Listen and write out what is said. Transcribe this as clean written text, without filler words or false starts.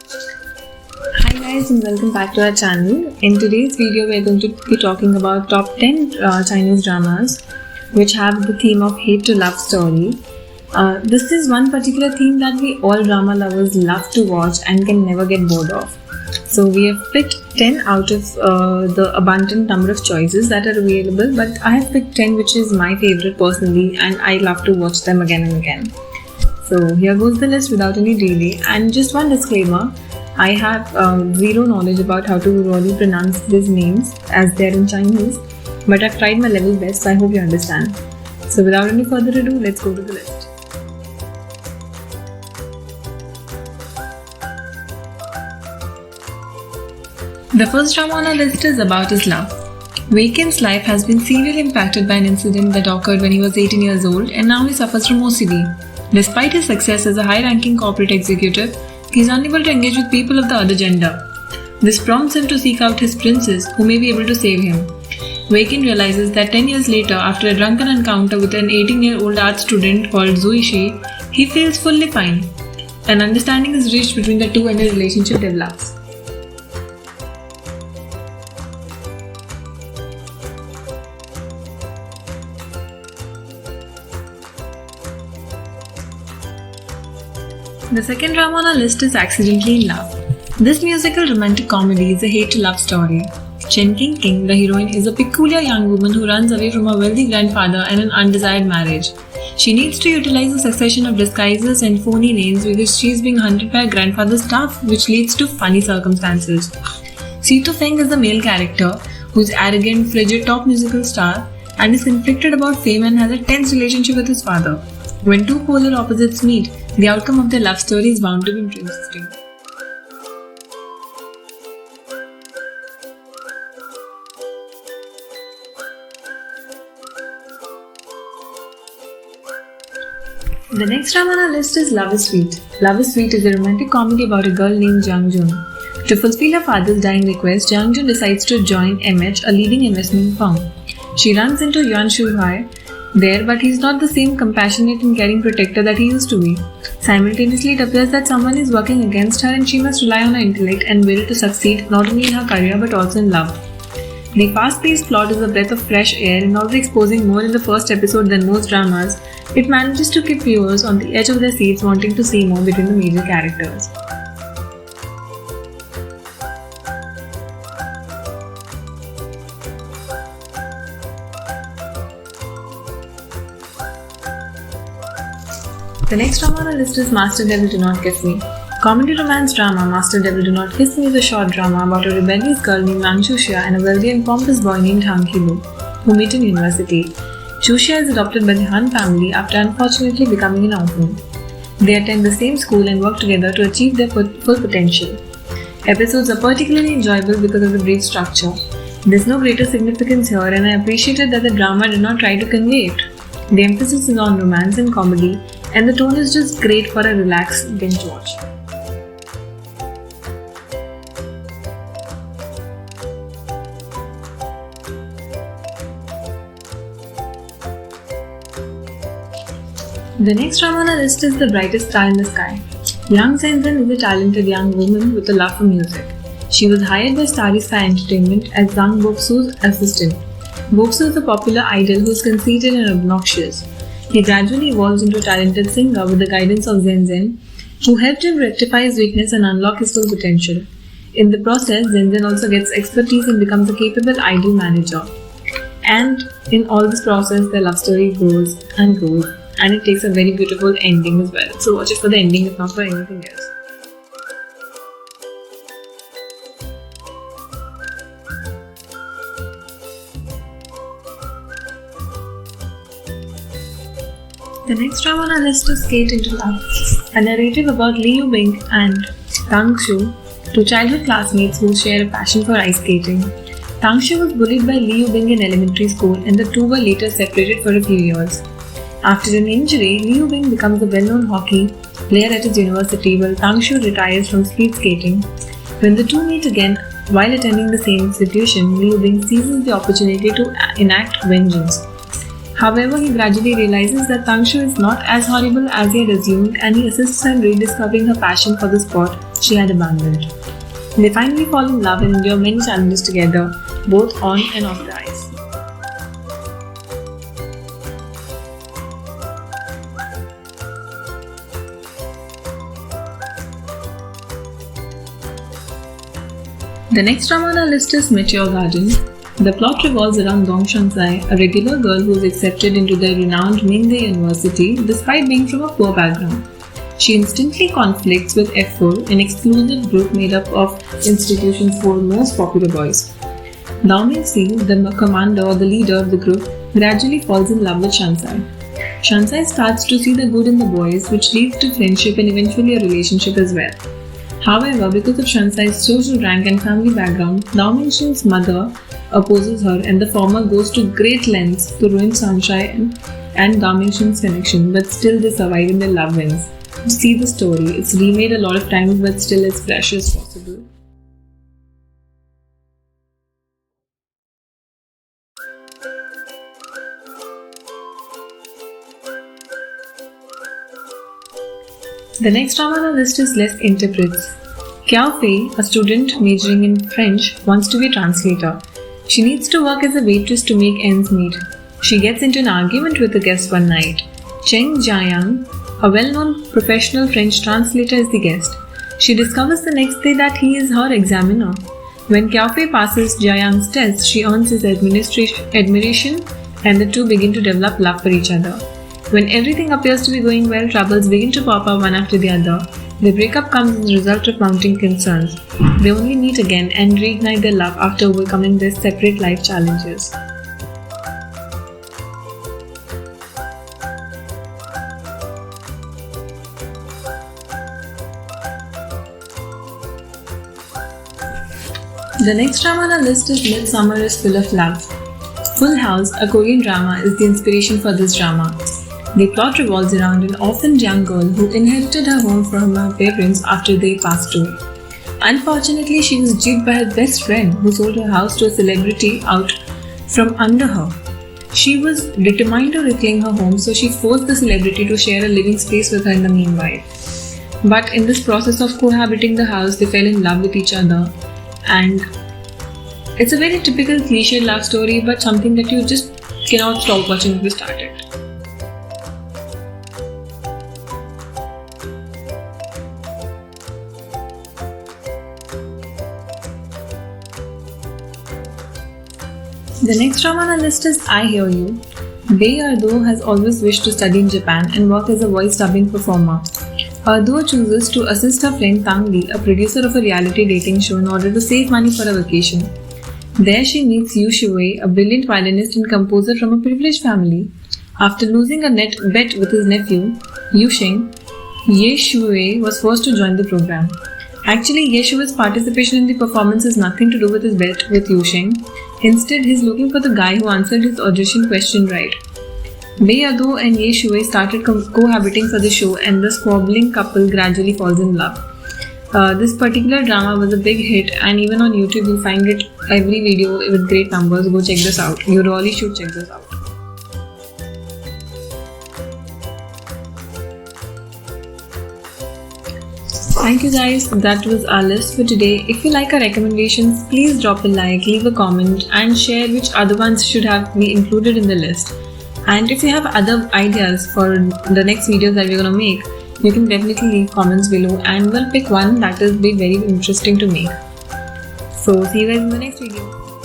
Hi guys and welcome back to our channel. In today's video we are going to be talking about top 10 Chinese dramas which have the theme of hate to love story. This is one particular theme that we all drama lovers love to watch and can never get bored of. So we have picked 10 out of the abundant number of choices that are available, but I have picked 10 which is my favorite personally and I love to watch them again and again. So here goes the list without any delay, and just one disclaimer. I have zero knowledge about how to really pronounce these names as they are in Chinese, but I've tried my level best, so I hope you understand. So without any further ado, let's go to the list. The first drama on our list is About His Love. Wei Kin's life has been severely impacted by an incident that occurred when he was 18 years old, and now he suffers from OCD. Despite his success as a high-ranking corporate executive, he is unable to engage with people of the other gender. This prompts him to seek out his princess, who may be able to save him. Wei Kin realizes that 10 years later, after a drunken encounter with an 18-year-old art student called Zui Shi, he feels fully fine. An understanding is reached between the two and a relationship develops. The second drama on our list is Accidentally in Love. This musical romantic comedy is a hate-to-love story. Chen King, the heroine, is a peculiar young woman who runs away from a wealthy grandfather and an undesired marriage. She needs to utilize a succession of disguises and phony names because she is being hunted by her grandfather's staff, which leads to funny circumstances. Situ Feng is the male character, who is arrogant, frigid top musical star and is conflicted about fame and has a tense relationship with his father. When two polar opposites meet, the outcome of their love story is bound to be interesting. The next drama on our list is Love is Sweet. Love is Sweet is a romantic comedy about a girl named Jiang Jun. To fulfill her father's dying request, Jiang Jun decides to join MH, a leading investment firm. She runs into Yuan Shuhai there, but he's not the same compassionate and caring protector that he used to be. Simultaneously, it appears that someone is working against her and she must rely on her intellect and will to succeed not only in her career but also in love. The fast-paced plot is a breath of fresh air, and although exposing more in the first episode than most dramas, it manages to keep viewers on the edge of their seats wanting to see more between the major characters. The next drama on our list is Master Devil Do Not Kiss Me. Comedy romance drama Master Devil Do Not Kiss Me is a short drama about a rebellious girl named Wang Chuxia and a wealthy and pompous boy named Han Qilu, who meet in university. Chuxia is adopted by the Han family after unfortunately becoming an orphan. They attend the same school and work together to achieve their full potential. Episodes are particularly enjoyable because of the brief structure. There's no greater significance here, and I appreciated that the drama did not try to convey it. The emphasis is on romance and comedy, and the tone is just great for a relaxed binge watch. The next drama on our list is The Brightest Star in the Sky. Yang Zhenzhen is a talented young woman with a love for music. She was hired by Starry Sky Entertainment as Zhang Bopsu's assistant. Bopsu is a popular idol who is conceited and obnoxious. He gradually evolves into a talented singer with the guidance of Zhenzhen, who helped him rectify his weakness and unlock his full potential. In the process, Zhenzhen also gets expertise and becomes a capable idol manager. And in all this process, their love story grows and grows, and it takes a very beautiful ending as well. So watch it for the ending, if not for anything else. The next drama on our list is Skate into Love, a narrative about Li Yubing and Tang Xu, two childhood classmates who share a passion for ice skating. Tang Xu was bullied by Li Yubing in elementary school, and the two were later separated for a few years. After an injury, Li Yubing becomes a well-known hockey player at his university while Tang Xu retires from speed skating. When the two meet again while attending the same institution, Li Yubing seizes the opportunity to enact vengeance. However, he gradually realizes that Tang Xu is not as horrible as he had assumed, and he assists her in rediscovering her passion for the sport she had abandoned. They finally fall in love and endure many challenges together, both on and off the ice. The next drama on our list is Meteor Garden. The plot revolves around Dong Shansai, a regular girl who is accepted into the renowned Mingde University despite being from a poor background. She instantly conflicts with F4, an exclusive group made up of institution's four most popular boys. Dao Mingxi, the commander or the leader of the group, gradually falls in love with Shansai. Shansai starts to see the good in the boys, which leads to friendship and eventually a relationship as well. However, because of Shansai's social rank and family background, Dao Mingxi's mother opposes her and the former goes to great lengths to ruin Shansai and Dao Mingxi's connection, but still they survive and their love wins. To see the story, it's remade a lot of times but still as fresh as possible. The next drama on our list is Les Interprètes. Qiao Fei, a student majoring in French, wants to be a translator. She needs to work as a waitress to make ends meet. She gets into an argument with a guest one night. Cheng Jiayang, a well-known professional French translator, is the guest. She discovers the next day that he is her examiner. When Qiao Fei passes Jiayang's test, she earns his admiration and the two begin to develop love for each other. When everything appears to be going well, troubles begin to pop up one after the other. The breakup comes as a result of mounting concerns. They only meet again and reignite their love after overcoming their separate life challenges. The next drama on our list is Midsummer is Full of Love. Full House, a Korean drama, is the inspiration for this drama. The plot revolves around an orphaned young girl who inherited her home from her parents after they passed away. Unfortunately, she was duped by her best friend who sold her house to a celebrity out from under her. She was determined to reclaim her home, so she forced the celebrity to share a living space with her in the meanwhile. But in this process of cohabiting the house, they fell in love with each other. And it's a very typical cliche love story, but something that you just cannot stop watching if you start it. The next drama on our list is I Hear You. Bae Ardo has always wished to study in Japan and work as a voice dubbing performer. Ardo chooses to assist her friend Tang Li, a producer of a reality dating show, in order to save money for a vacation. There she meets Yu Shui, a brilliant violinist and composer from a privileged family. After losing a bet with his nephew, Yu Sheng, Ye Shui was forced to join the program. Actually, Ye Shui's participation in the performance has nothing to do with his bet with Yu Sheng. Instead, he's looking for the guy who answered his audition question right. Bae Ardo and Ye Shui started cohabiting for the show, and the squabbling couple gradually falls in love. This particular drama was a big hit, and even on YouTube you'll find it every video with great numbers. Go check this out. You really should check this out. Thank you guys, that was our list for today. If you like our recommendations, please drop a like, leave a comment and share which other ones should have be included in the list. And if you have other ideas for the next videos that we're gonna make, you can definitely leave comments below and we'll pick one that will be very interesting to make. So see you guys in the next video.